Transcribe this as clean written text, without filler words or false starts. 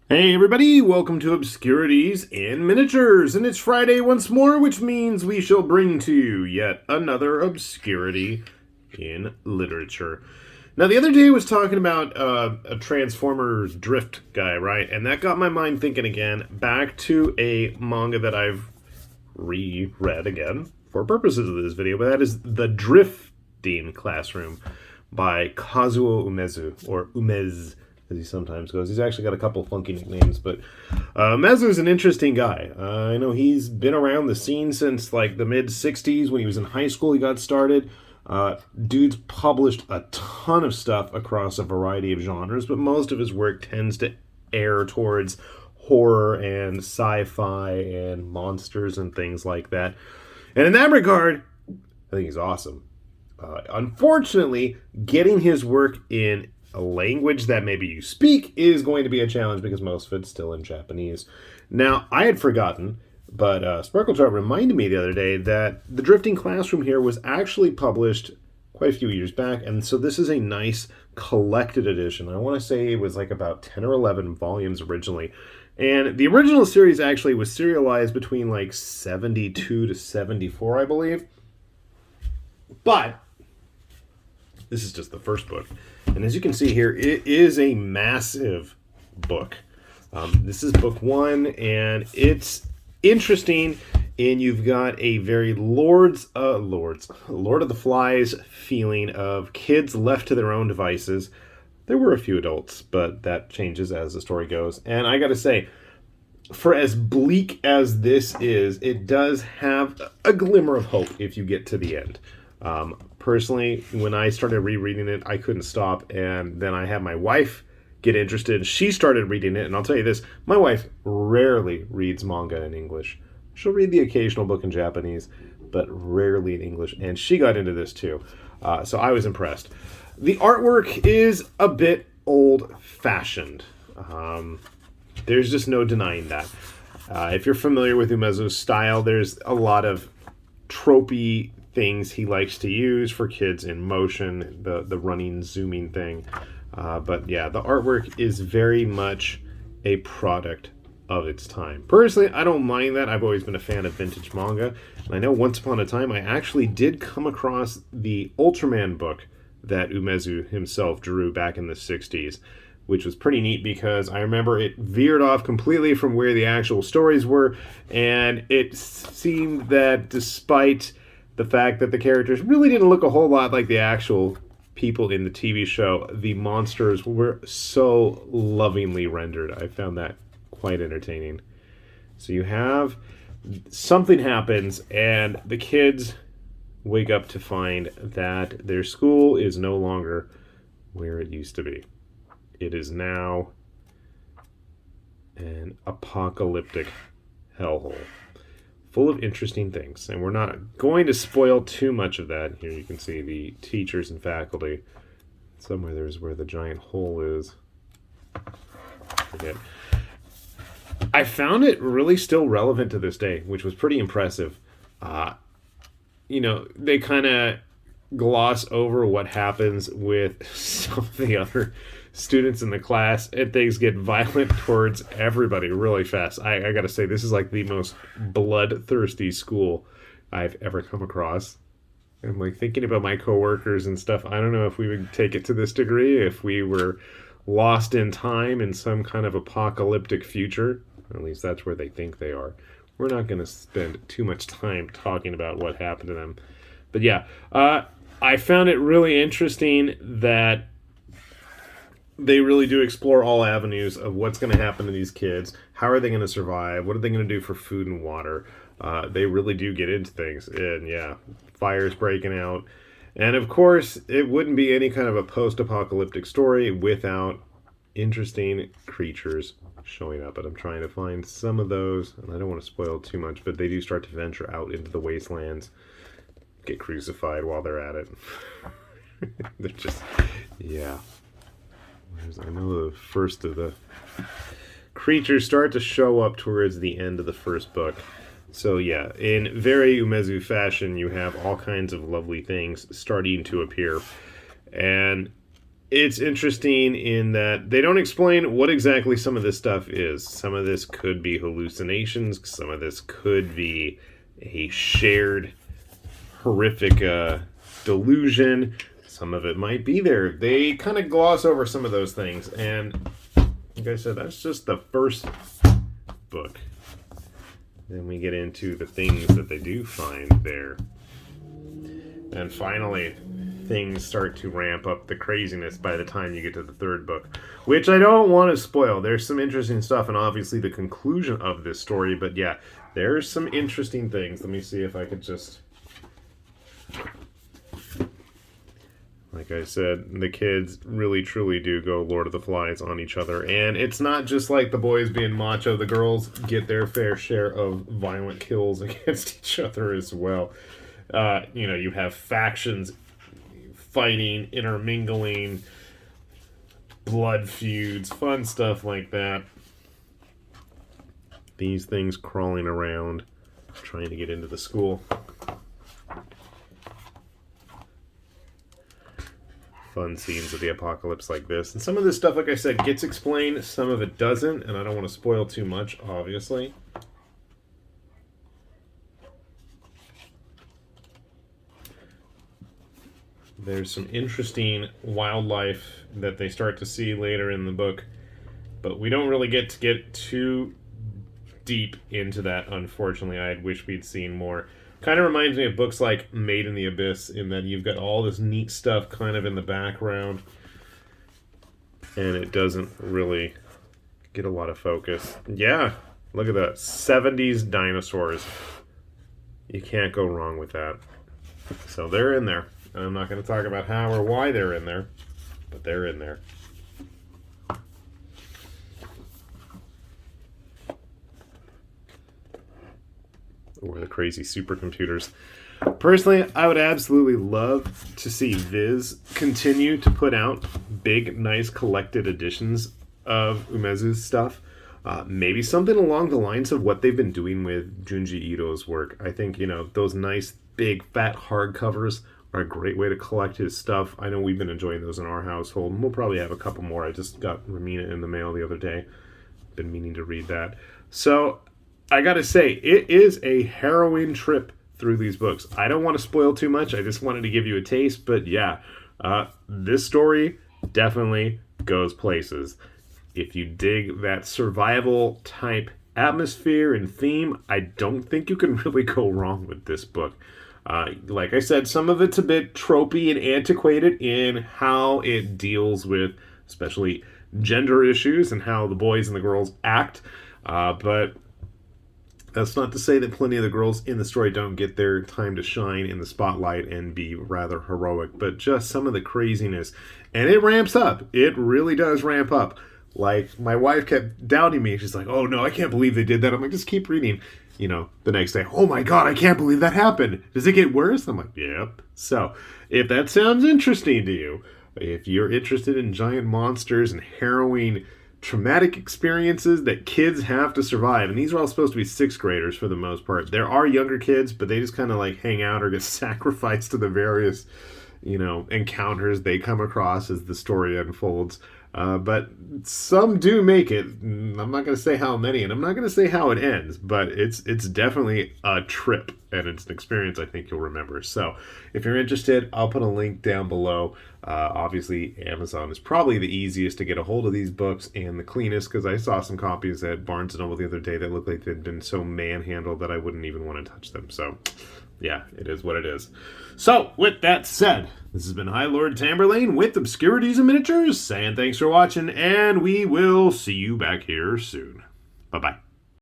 Hey everybody, welcome to Obscurities in Miniatures, and it's Friday once more, which means we shall bring to you yet another obscurity in literature. Now, the other day I was talking about a Transformers drift guy, right? And that got my mind thinking again back to a manga that I've reread again for purposes of this video, but that is The Drifting Classroom by Kazuo Umezu, or Umezz as he sometimes goes. He's actually got a couple funky nicknames, but Umezu is an interesting guy. I know he's been around the scene since like the mid 60s. When he was in high school, he got started. Dude's published a ton of stuff across a variety of genres, but most of his work tends to err towards horror and sci-fi and monsters and things like that. And in that regard, I think he's awesome. Unfortunately, getting his work in a language that maybe you speak is going to be a challenge because most of it's still in Japanese. Now, I had forgotten, but Sparkletrout reminded me the other day that The Drifting Classroom here was actually published quite a few years back, and so this is a nice collected edition. I want to say it was like about 10 or 11 volumes originally. And the original series actually was serialized between like 72 to 74, I believe. But this is just the first book. And as you can see here, it is a massive book. This is book one, and it's interesting. And you've got a very Lord of the Flies feeling of kids left to their own devices. There were a few adults, but that changes as the story goes. And I got to say, for as bleak as this is, it does have a glimmer of hope if you get to the end. Personally, when I started rereading it, I couldn't stop, and then I had my wife get interested. She started reading it, and I'll tell you this, my wife rarely reads manga in English. She'll read the occasional book in Japanese, but rarely in English, and she got into this too. So I was impressed. The artwork is a bit old-fashioned. There's just no denying that. If you're familiar with Umezu's style, there's a lot of tropey things he likes to use for kids in motion, the running, zooming thing. But yeah, the artwork is very much a product of its time. Personally, I don't mind that. I've always been a fan of vintage manga. And I know once upon a time I actually did come across the Ultraman book that Umezu himself drew back in the 60s, which was pretty neat because I remember it veered off completely from where the actual stories were, and it seemed that despite the fact that the characters really didn't look a whole lot like the actual people in the TV show, the monsters were so lovingly rendered. I found that quite entertaining. So you have something happens, and the kids wake up to find that their school is no longer where it used to be. It is now an apocalyptic hellhole, full of interesting things. And we're not going to spoil too much of that. Here you can see the teachers and faculty. Somewhere there's where the giant hole is. Forget. I found it really still relevant to this day, which was pretty impressive. They kind of gloss over what happens with some of the other students in the class, and things get violent towards everybody really fast. I gotta say, this is like the most bloodthirsty school I've ever come across. I'm like thinking about my coworkers and stuff. I don't know if we would take it to this degree if we were lost in time in some kind of apocalyptic future. At least that's where they think they are. We're not going to spend too much time talking about what happened to them. But yeah, I found it really interesting that they really do explore all avenues of what's going to happen to these kids. How are they going to survive? What are they going to do for food and water? They really do get into things. And yeah, fires breaking out. And of course, it wouldn't be any kind of a post-apocalyptic story without interesting creatures showing up. But I'm trying to find some of those. And I don't want to spoil too much, but they do start to venture out into the wastelands. Get crucified while they're at it. They're just, yeah. I know the first of the creatures start to show up towards the end of the first book. So yeah, in very Umezu fashion, you have all kinds of lovely things starting to appear. And it's interesting in that they don't explain what exactly some of this stuff is. Some of this could be hallucinations. Some of this could be a shared horrific delusion. Some of it might be there. They kind of gloss over some of those things. And like I said, that's just the first book. Then we get into the things that they do find there. And finally, things start to ramp up the craziness by the time you get to the third book, which I don't want to spoil. There's some interesting stuff, and obviously the conclusion of this story, but yeah, there's some interesting things. Let me see if I could just... Like I said, the kids really truly do go Lord of the Flies on each other, and it's not just like the boys being macho. The girls get their fair share of violent kills against each other as well. You have factions fighting, intermingling, blood feuds, fun stuff like that. These things crawling around, trying to get into the school. Fun scenes of the apocalypse like this. And some of this stuff, like I said, gets explained, some of it doesn't, and I don't want to spoil too much, obviously. There's some interesting wildlife that they start to see later in the book, but we don't really get too deep into that, unfortunately. I wish we'd seen more. Kind of reminds me of books like Made in the Abyss, in that you've got all this neat stuff kind of in the background, and it doesn't really get a lot of focus. Yeah, look at that. 70s dinosaurs. You can't go wrong with that. So they're in there. And I'm not going to talk about how or why they're in there, but they're in there. Or the crazy supercomputers. Personally, I would absolutely love to see Viz continue to put out big, nice collected editions of Umezu's stuff. Maybe something along the lines of what they've been doing with Junji Ito's work. I think, those nice, big, fat hardcovers are a great way to collect his stuff. I know we've been enjoying those in our household, and we'll probably have a couple more. I just got Ramina in the mail the other day. Been meaning to read that. So, I gotta say, it is a harrowing trip through these books. I don't want to spoil too much. I just wanted to give you a taste, but yeah, this story definitely goes places. If you dig that survival type atmosphere and theme, I don't think you can really go wrong with this book. Like I said, some of it's a bit tropey and antiquated in how it deals with especially gender issues and how the boys and the girls act, but that's not to say that plenty of the girls in the story don't get their time to shine in the spotlight and be rather heroic, but just some of the craziness. And it ramps up. It really does ramp up. Like, my wife kept doubting me. She's like, oh no, I can't believe they did that. I'm like, just keep reading. The next day, oh my god, I can't believe that happened. Does it get worse? I'm like, yep. So, if that sounds interesting to you, if you're interested in giant monsters and harrowing traumatic experiences that kids have to survive, and these are all supposed to be 6th graders for the most part. There are younger kids, but they just kind of like hang out or get sacrificed to the various, encounters they come across as the story unfolds. But some do make it. I'm not going to say how many, and I'm not going to say how it ends, but it's definitely a trip, and it's an experience I think you'll remember. So if you're interested, I'll put a link down below. Obviously, Amazon is probably the easiest to get a hold of these books and the cleanest, because I saw some copies at Barnes & Noble the other day that looked like they'd been so manhandled that I wouldn't even want to touch them. So yeah, it is what it is. So, with that said, this has been High Lord Tamberlane with Obscurities and Miniatures, saying thanks for watching, and we will see you back here soon. Bye-bye.